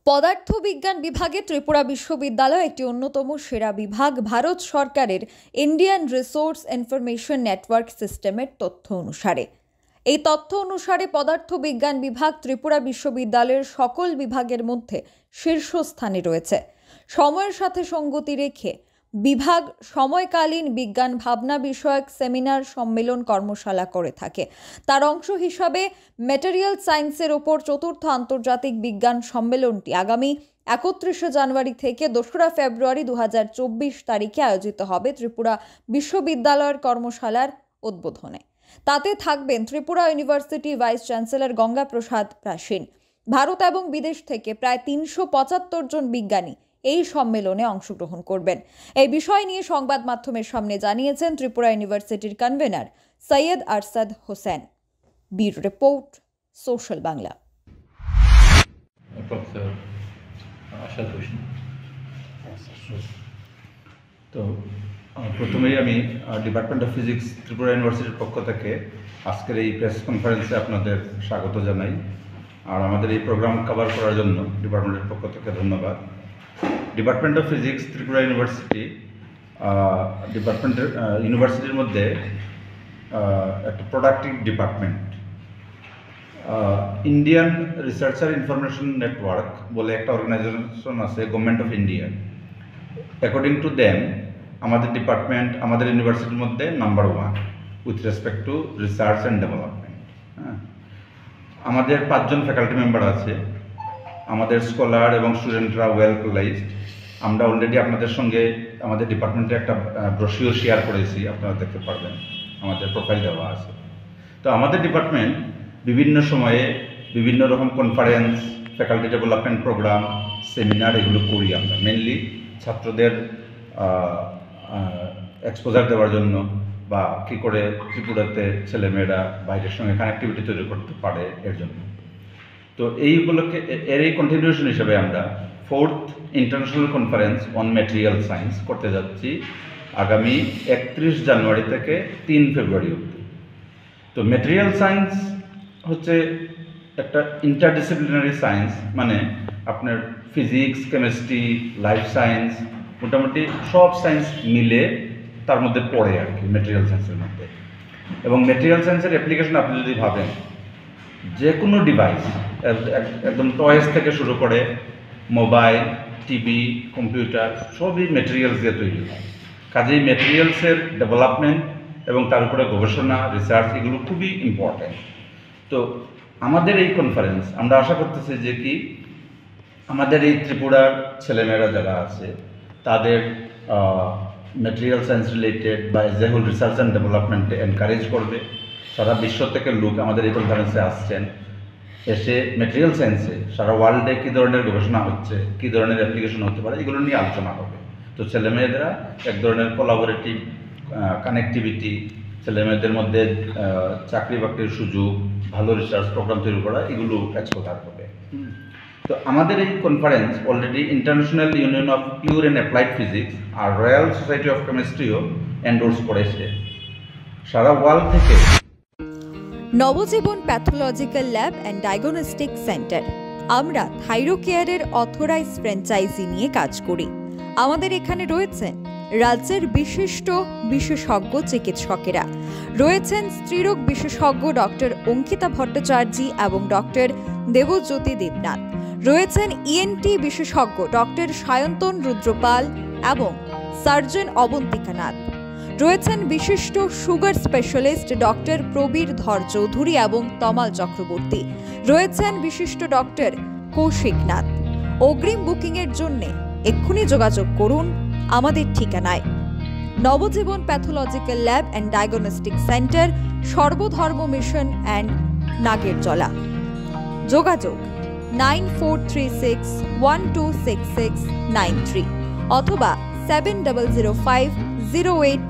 পদার্থবিজ্ঞান বিভাগে ত্রিপুরা বিশ্ববিদ্যালয় একটি অন্যতম সেরা বিভাগ। ভারত সরকারের ইন্ডিয়ান রিসোর্স ইনফরমেশন নেটওয়ার্ক সিস্টেমের তথ্য অনুসারে পদার্থবিজ্ঞান বিভাগ ত্রিপুরা বিশ্ববিদ্যালয়ের সকল বিভাগের মধ্যে শীর্ষস্থানে রয়েছে। সময়ের সাথে সঙ্গতি রেখে বিভাগ সময়কালীন বিজ্ঞান ভাবনা বিষয়ক সেমিনার, সম্মেলন, কর্মশালা করে থাকে। তার অংশ হিসাবে ম্যাটেরিয়াল সায়েন্সের ওপর চতুর্থ আন্তর্জাতিক বিজ্ঞান সম্মেলনটি আগামী 31 জানুয়ারি থেকে 2 ফেব্রুয়ারি 2024 তারিখে আয়োজিত হবে ত্রিপুরা বিশ্ববিদ্যালয়ের কর্মশালার উদ্বোধনে। তাতে থাকবেন Tripura university vice chancellor Ganga Prasad Prasain. Bharat এবং বিদেশ থেকে প্রায় 375 জন বিজ্ঞানী এই সম্মেলনে অংশগ্রহণ করবেন। এই বিষয় নিয়ে সংবাদ মাধ্যমের সামনে জানিয়েছেন ত্রিপুরা ইউনিভার্সিটির convener Syed Arshad Hossain. Bureau report, social Bangla. তো প্রথমেই আমি ডিপার্টমেন্ট অফ ফিজিক্স ত্রিপুরা ইউনিভার্সিটির পক্ষ থেকে আজকের এই প্রেস কনফারেন্সে আপনাদের স্বাগত জানাই। আর আমাদের এই প্রোগ্রাম কভার করার জন্য ডিপার্টমেন্টের পক্ষ থেকে ধন্যবাদ। Department of physics Tripura university ইউনিভার্সিটির মধ্যে একটা productive department. Indian researcher information network বলে একটা অর্গানাইজেশন আছে government of India. According to them আমাদের ডিপার্টমেন্ট আমাদের ইউনিভার্সিটির মধ্যে number 1 with respect to research and development. আমাদের 5 জন ফ্যাকাল্টি মেম্বার আছে। আমাদের স্কলার এবং স্টুডেন্টরা ওয়েল কোয়ালিফাইড। আমরা অলরেডি আপনাদের সঙ্গে আমাদের ডিপার্টমেন্টে একটা ব্রোশিওর শেয়ার করেছি, আপনারা দেখতে পারবেন, আমাদের প্রোফাইল দেওয়া আছে। তো আমাদের ডিপার্টমেন্ট বিভিন্ন সময়ে বিভিন্ন রকম conference, faculty development programme, seminar এগুলো করি আমরা মেনলি ছাত্রদের এক্সপোজার দেওয়ার জন্য, বা কী করে ত্রিপুরাতে ছেলেমেয়েরা বাইরের সঙ্গে কানেক্টিভিটি তৈরি করতে পারে এর জন্য। তো এইগুলোকে এর এই কন্টিনিউশন হিসেবে আমরা 4th international conference on material science করতে যাচ্ছি আগামী 31 জানুয়ারি থেকে 3 ফেব্রুয়ারি অবধি। তো ম্যাটেরিয়াল সায়েন্স হচ্ছে একটা ইন্টারডিসিপ্লিনারি সায়েন্স, মানে আপনার ফিজিক্স, কেমিস্ট্রি, লাইফ সায়েন্স, মোটামুটি সব সায়েন্স মিলে তার মধ্যে পড়ে আর কি ম্যাটেরিয়াল সায়েন্সের মধ্যে। এবং ম্যাটেরিয়াল সায়েন্সের অ্যাপ্লিকেশন আপনি যদি ভাবেন, যে কোনো ডিভাইস একদম টয়েস থেকে শুরু করে মোবাইল, টিভি, কম্পিউটার সবই ম্যাটেরিয়ালস দিয়ে তৈরি হয়। কাজেই ম্যাটেরিয়ালসের ডেভেলপমেন্ট এবং তার উপরে গবেষণা, রিসার্চ এগুলো খুবই ইম্পর্ট্যান্ট। তো আমাদের এই কনফারেন্স আমরা আশা করতেছি যে কি আমাদের এই ত্রিপুরার ছেলেমেয়েরা যারা আছে তাদের ম্যাটেরিয়াল সায়েন্স রিলেটেড বা as a whole research and ডেভেলপমেন্টে এনকারেজ করবে। সারা বিশ্ব থেকে লোক আমাদের এই কনফারেন্সে আসছেন, এসে ম্যাটেরিয়াল সায়েন্সে সারা ওয়ার্ল্ডে কী ধরনের গবেষণা হচ্ছে, কী ধরনের অ্যাপ্লিকেশন হতে পারে এগুলো নিয়ে আলোচনা হবে। তো ছেলেমেয়েরা এক ধরনের কোলাবোরেটিভ কানেক্টিভিটি, ছেলেমেয়েদের মধ্যে চাকরি বাকরির সুযোগ, ভালো রিসার্চ প্রোগ্রাম তৈরি করা এগুলো এক্সপোজার হবে। তো আমাদের এই conference already international union of pure and applied physics আর রয়্যাল সোসাইটি অফ কেমিস্ট্রিও এন্ডোর্স করেছে। সারা ওয়ার্ল্ড থেকে Nabajiban pathological lab and diagnostic centre, আমরা থাইরোকেয়ারের অথরাইজ ফ্র্যাঞ্চাইজি নিয়ে কাজ করি। আমাদের এখানে রয়েছেন রাজ্যের বিশিষ্ট বিশেষজ্ঞ চিকিৎসকেরা, রয়েছেন স্ত্রীরোগ বিশেষজ্ঞ ডক্টর অঙ্কিতা ভট্টাচার্য এবং ডক্টর দেবজ্যোতি দেবনাথ, রয়েছেন ইএনটি বিশেষজ্ঞ ডক্টর সায়ন্তন রুদ্রপাল এবং সার্জন অবন্তিকা নাথ, রয়েছেন বিশিষ্ট সুগার স্পেশালিস্ট ডক্টর প্রবীর ধর চৌধুরী এবং তমাল চক্রবর্তী, রয়েছেন বিশিষ্ট ডক্টর কৌশিক নাথ। অগ্রিম বুকিংয়ের জন্য এক্ষুনি যোগাযোগ করুন আমাদের ঠিকানায়। Nabajiban pathological lab and diagnostic centre, Sarbadharma mission and Nagerjala. যোগাযোগ 9436126693 অথবা 700508